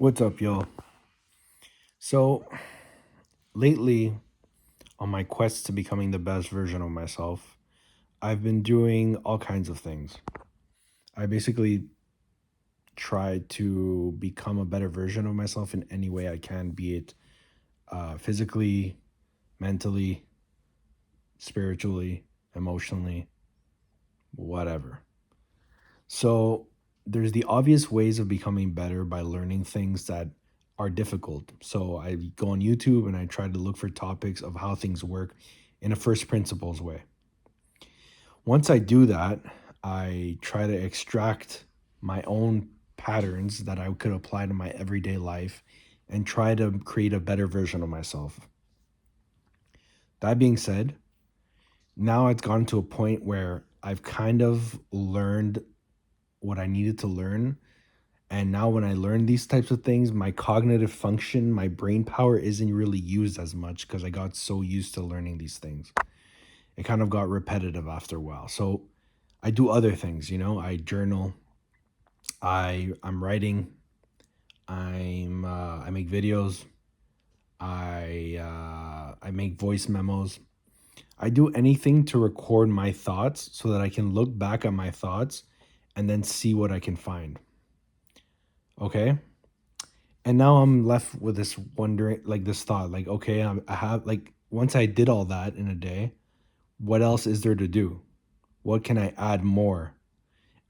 What's up, y'all? So, lately, on my quest to becoming the best version of myself, I've been doing all kinds of things. I basically try to become a better version of myself in any way I can, be it physically, mentally, spiritually, emotionally, whatever. So, there's the obvious ways of becoming better by learning things that are difficult. So, I go on YouTube and I try to look for topics of how things work in a first principles way. Once I do that, I try to extract my own patterns that I could apply to my everyday life and try to create a better version of myself. That being said, now it's gotten to a point where I've kind of learned what I needed to learn. And now, when I learn these types of things, my cognitive function, my brain power isn't really used as much because I got so used to learning these things. It kind of got repetitive after a while. So I do other things, I journal, I'm writing, I make videos, I make voice memos. I do anything to record my thoughts so that I can look back at my thoughts and then see what I can find. Okay? And now I'm left with this wondering, like this thought, like, okay, I have, like, once I did all that in a day, what else is there to do? What can I add more?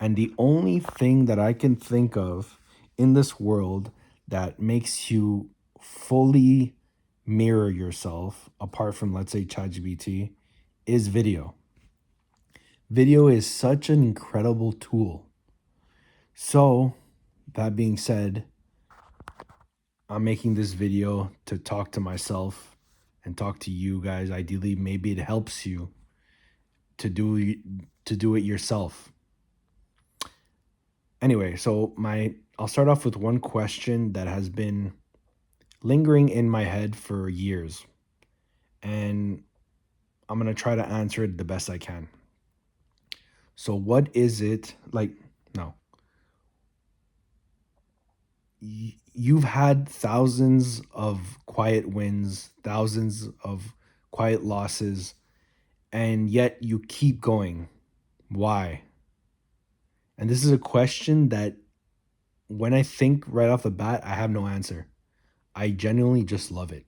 And the only thing that I can think of in this world that makes you fully mirror yourself, apart from, let's say, ChatGPT, is video. Video is such an incredible tool. So, that being said, I'm making this video to talk to myself and talk to you guys. Ideally, maybe it helps you to do it yourself. Anyway, so my I'll start off with one question that has been lingering in my head for years, and I'm going to try to answer it the best I can. So what is it like? No. You've had thousands of quiet wins, thousands of quiet losses, and yet you keep going. Why? And this is a question that, when I think right off the bat, I have no answer. I genuinely just love it.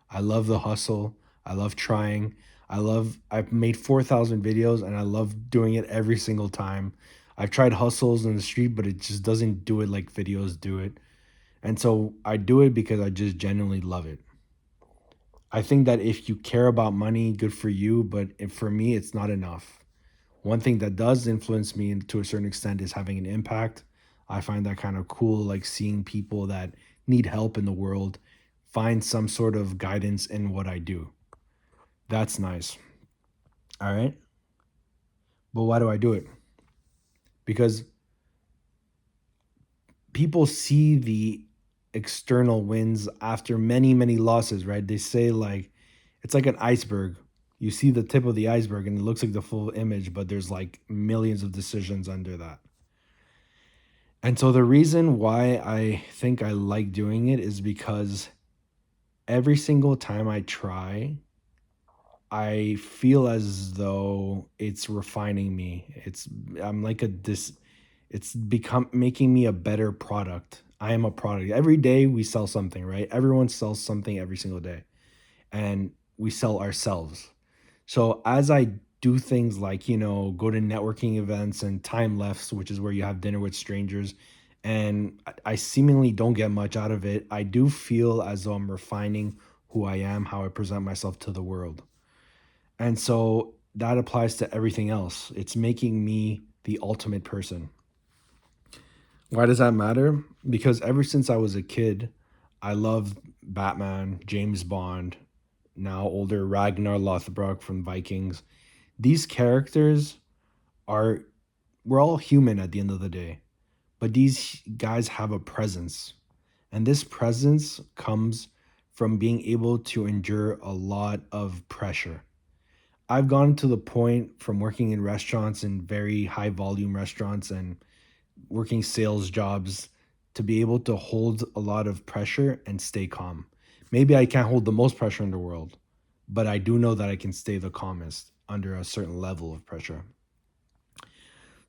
I love the hustle. I love trying. I've made 4,000 videos and I love doing it every single time. I've tried hustles in the street, but it just doesn't do it like videos do it. And so I do it because I just genuinely love it. I think that if you care about money, good for you. But for me, it's not enough. One thing that does influence me to a certain extent is having an impact. I find that kind of cool, like seeing people that need help in the world find some sort of guidance in what I do. That's nice. All right. But why do I do it? Because people see the external wins after many, many losses, right? They say, like, it's like an iceberg. You see the tip of the iceberg and it looks like the full image, but there's like millions of decisions under that. And so the reason why I think I like doing it is because every single time I try, I feel as though it's refining me. I'm like a this it's become making me a better product. I am a product. Every day we sell something, right? Everyone sells something every single day. And we sell ourselves. So as I do things like, go to networking events and time lefts, which is where you have dinner with strangers, and I seemingly don't get much out of it, I do feel as though I'm refining who I am, how I present myself to the world. And so that applies to everything else. It's making me the ultimate person. Why does that matter? Because ever since I was a kid, I loved Batman, James Bond, now older Ragnar Lothbrok from Vikings. These characters are we're all human at the end of the day, but these guys have a presence. And this presence comes from being able to endure a lot of pressure. I've gone to the point from working in restaurants and very high volume restaurants and working sales jobs. to be able to hold a lot of pressure and stay calm. Maybe I can't hold the most pressure in the world, but I do know that I can stay the calmest under a certain level of pressure.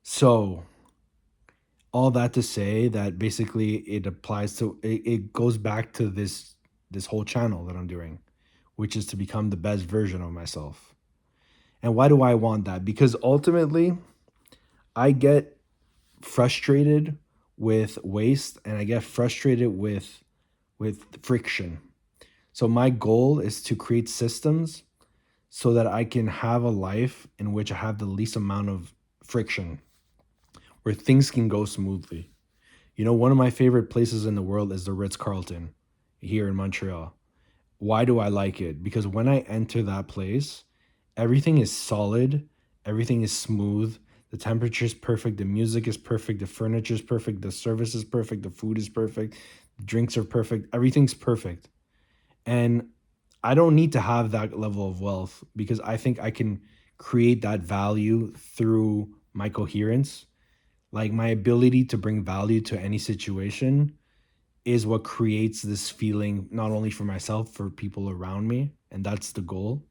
So, all that to say that basically it applies to it goes back to this whole channel that I'm doing, which is to become the best version of myself. And why do I want that? Because ultimately, I get frustrated with waste and I get frustrated with friction. So my goal is to create systems so that I can have a life in which I have the least amount of friction, where things can go smoothly. You know, one of my favorite places in the world is the Ritz Carlton here in Montreal. Why do I like it? Because when I enter that place, everything is solid, everything is smooth, the temperature is perfect, the music is perfect, the furniture is perfect, the service is perfect, the food is perfect, the drinks are perfect, everything's perfect. And I don't need to have that level of wealth because I think I can create that value through my coherence. Like my ability to bring value to any situation is what creates this feeling, not only for myself, for people around me. And that's the goal.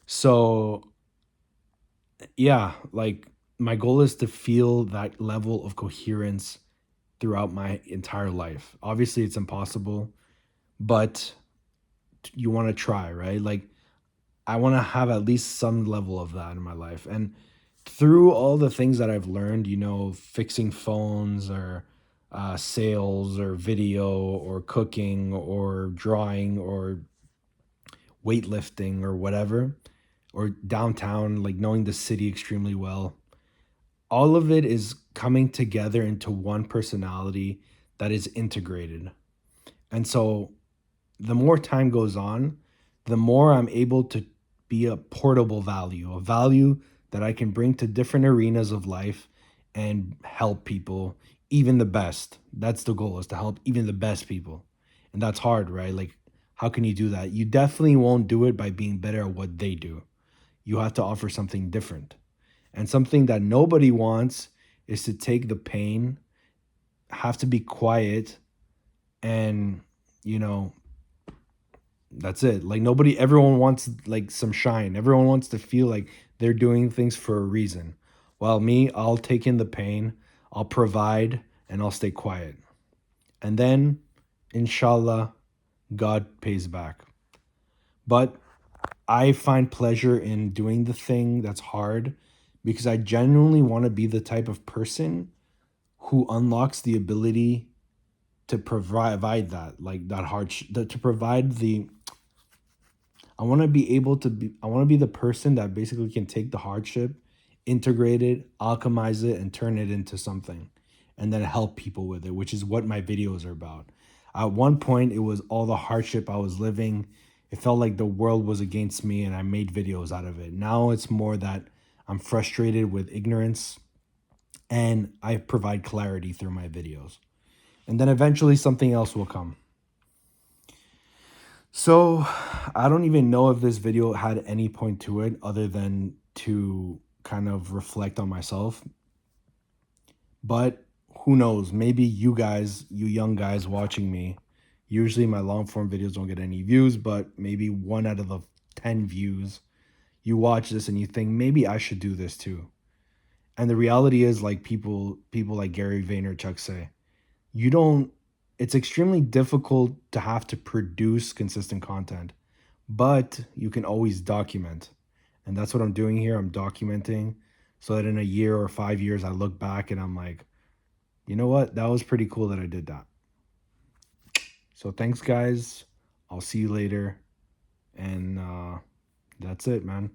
So, yeah, like my goal is to feel that level of coherence throughout my entire life. Obviously, it's impossible, but you want to try, right? Like I want to have at least some level of that in my life. And through all the things that I've learned, you know, fixing phones or sales or video or cooking or drawing or weightlifting or whatever, or downtown, like knowing the city extremely well, all of it is coming together into one personality that is integrated. And so the more time goes on, the more I'm able to be a portable value, a value that I can bring to different arenas of life and help people, even the best. That's the goal, is to help even the best people. And that's hard, right? Like, how can you do that? You definitely won't do it by being better at what they do. You have to offer something different. And something that nobody wants is to take the pain, have to be quiet, and, you know, that's it. Like nobody, everyone wants like some shine. Everyone wants to feel like they're doing things for a reason. While me, I'll take in the pain, I'll provide, and I'll stay quiet. And then, inshallah, God pays back. But I find pleasure in doing the thing that's hard because I genuinely want to be the type of person who unlocks the ability to provide that, like that to provide the I want to be able to be, I want to be the person that basically can take the hardship, integrate it, alchemize it, and turn it into something, and then help people with it, which is what my videos are about. At one point, it was all the hardship I was living. It felt like the world was against me, and I made videos out of it. Now it's more that I'm frustrated with ignorance, and I provide clarity through my videos. And then eventually something else will come. So I don't even know if this video had any point to it other than to kind of reflect on myself. But who knows? Maybe you guys, you young guys watching me, usually my long form videos don't get any views, but maybe one out of the 10 views, you watch this and you think maybe I should do this too. And the reality is, like people like Gary Vaynerchuk say, you don't it's extremely difficult to have to produce consistent content, but you can always document. And that's what I'm doing here. I'm documenting so that in a year or 5 years, I look back and I'm like, you know what? That was pretty cool that I did that. So thanks, guys. I'll see you later. And that's it, man.